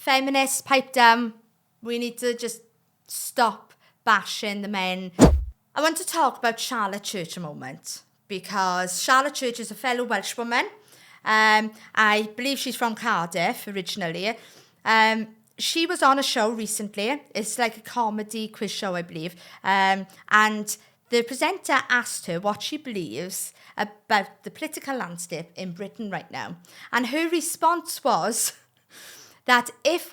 feminists, pipe down. We need to just stop bashing the men. I want to talk about Charlotte Church a moment, because Charlotte Church is a fellow Welsh woman. I believe she's from Cardiff originally. She was on a show recently. It's like a comedy quiz show, I believe. And the presenter asked her what she believes about the political landscape in Britain right now. And her response was that if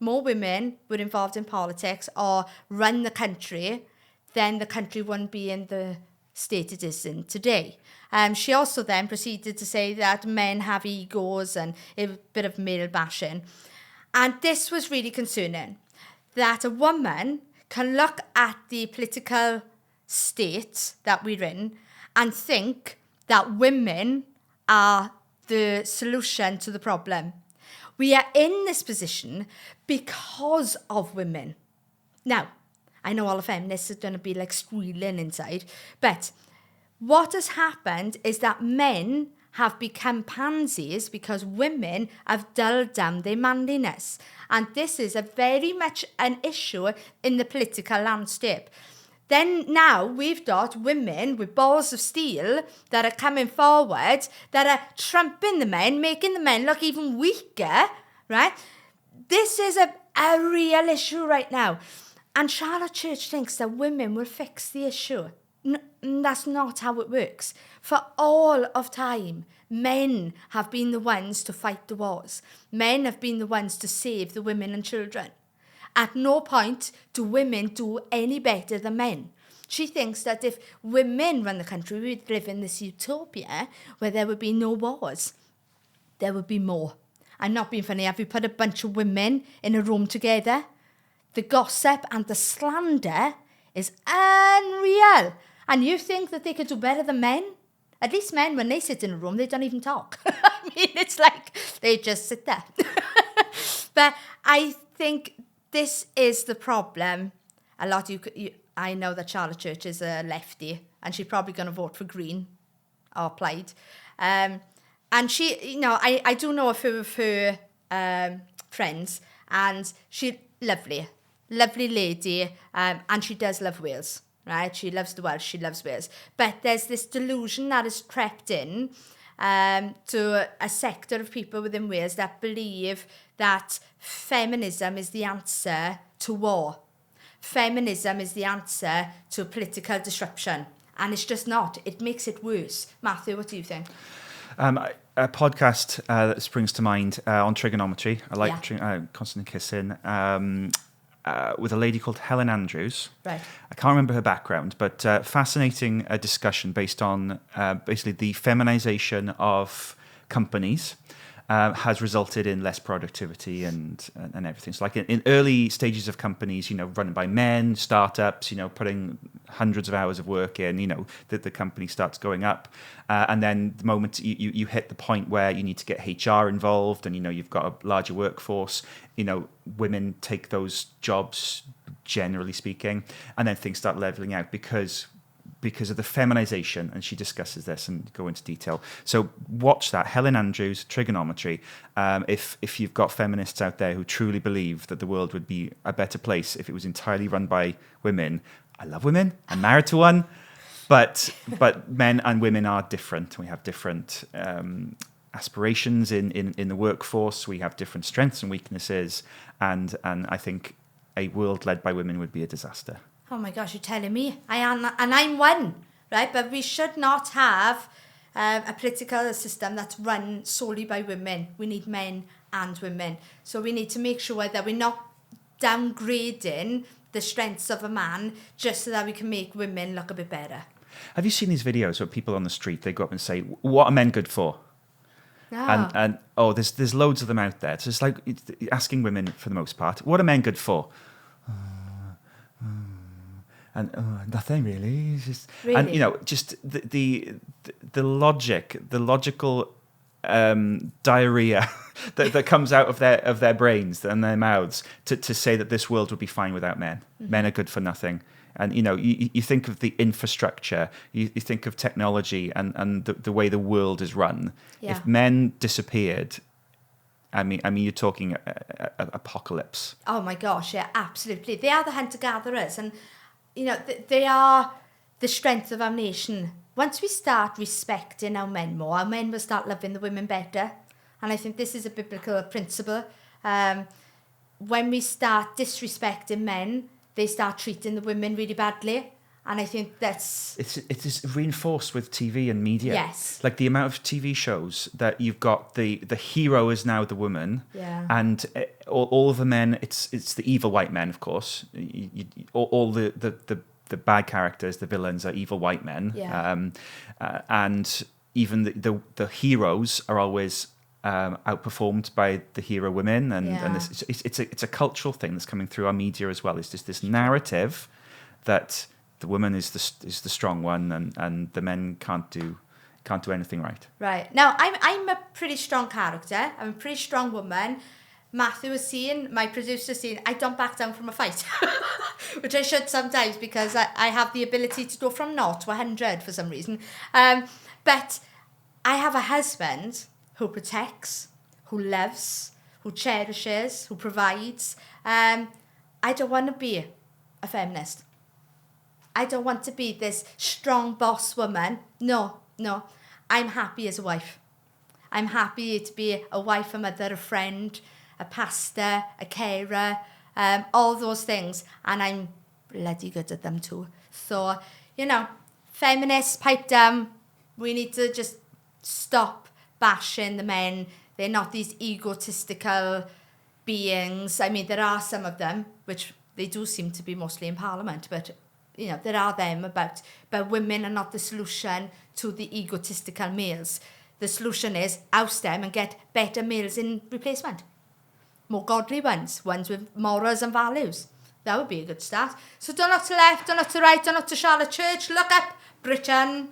more women were involved in politics or run the country, then the country wouldn't be in the state it is in today. She also then proceeded to say that men have egos and a bit of male bashing. And this was really concerning, that a woman can look at the political state that we're in and think that women are the solution to the problem. We are in this position because of women. Now, I know all the feminists are going to be like squealing inside, but what has happened is that men have become pansies because women have dulled down their manliness. And this is a very much an issue in the political landscape. Then now we've got women with balls of steel that are coming forward, that are trumping the men, making the men look even weaker, right? This is a real issue right now. And Charlotte Church thinks that women will fix the issue. That's not how it works. For all of time, men have been the ones to fight the wars. Men have been the ones to save the women and children. At no point do women do any better than men. She thinks that if women run the country, we'd live in this utopia where there would be no wars. There would be more. I'm not being funny. Have you put a bunch of women in a room together? The gossip and the slander is unreal. And you think that they could do better than men? At least men, when they sit in a room, they don't even talk. I mean, it's like they just sit there. But I think this is the problem. A lot of I know that Charlotte Church is a lefty, and she's probably going to vote for Green or Plaid. And she, I do know a few of her friends, and she's lovely lady, and she does love Wales, right? She loves the Welsh, she loves Wales. But there's this delusion that has crept in to a sector of people within Wales that believe that feminism is the answer to war. Feminism is the answer to political disruption. And it's just not. It makes it worse. Matthew, what do you think? A podcast that springs to mind on trigonometry. I like Constantine Kissing. With a lady called Helen Andrews. Right. I can't remember her background, but fascinating discussion based on basically the feminization of companies has resulted in less productivity and everything. So like in early stages of companies, run by men, startups, putting hundreds of hours of work in, that the company starts going up. And then the moment you hit the point where you need to get HR involved and, you've got a larger workforce, women take those jobs, generally speaking, and then things start leveling out because of the feminization, and she discusses this and go into detail. So watch that, Helen Andrews, Trigonometry. If you've got feminists out there who truly believe that the world would be a better place if it was entirely run by women. I love women. I'm married to one, but men and women are different. We have different aspirations in the workforce. We have different strengths and weaknesses, and I think a world led by women would be a disaster. Oh my gosh, you're telling me. I'm one, right? But we should not have a political system that's run solely by women. We need men and women. So we need to make sure that we're not downgrading the strengths of a man just so that we can make women look a bit better. Have you seen these videos where people on the street, they go up and say, "What are men good for?" No. And there's loads of them out there. So it's like asking women, for the most part, what are men good for? And nothing really. It's just, really? And just the logical diarrhea that comes out of their brains and their mouths to say that this world would be fine without men. Mm-hmm. Men are good for nothing. And you think of the infrastructure, you think of technology and the way the world is run. Yeah. If men disappeared, I mean, you're talking apocalypse. Oh my gosh, yeah, absolutely. They are the hunter-gatherers, and they are the strength of our nation. Once we start respecting our men more, our men will start loving the women better. And I think this is a biblical principle. When we start disrespecting men, they start treating the women really badly. And I think it is reinforced with TV and media. Yes. Like the amount of TV shows that you've got, the hero is now the woman. Yeah. And all of the men, it's the evil white men, of course. All the bad characters, the villains, are evil white men. Yeah. And even the heroes are always outperformed by the hero women, and it's a cultural thing that's coming through our media as well. It's just this narrative that the woman is the strong one, and the men can't do anything right. Right. Now, I'm a pretty strong character. I'm a pretty strong woman. Matthew was saying, my producer saying, I don't back down from a fight, which I should sometimes, because I have the ability to go from 0 to 100 for some reason. But I have a husband who protects, who loves, who cherishes, who provides. I don't want to be a feminist. I don't want to be this strong boss woman. No. I'm happy as a wife. I'm happy to be a wife, a mother, a friend, a pastor, a carer, all those things. And I'm bloody good at them too. So, feminists, pipe down. We need to just stop bashing the men. They're not these egotistical beings. I mean, there are some of them, which they do seem to be mostly in Parliament, but there are them about women are not the solution to the egotistical males. The solution is oust them and get better males in replacement. More godly ones with morals and values. That would be a good start. So don't look to left, don't look to right, don't look to Charlotte Church. Look up, Britain.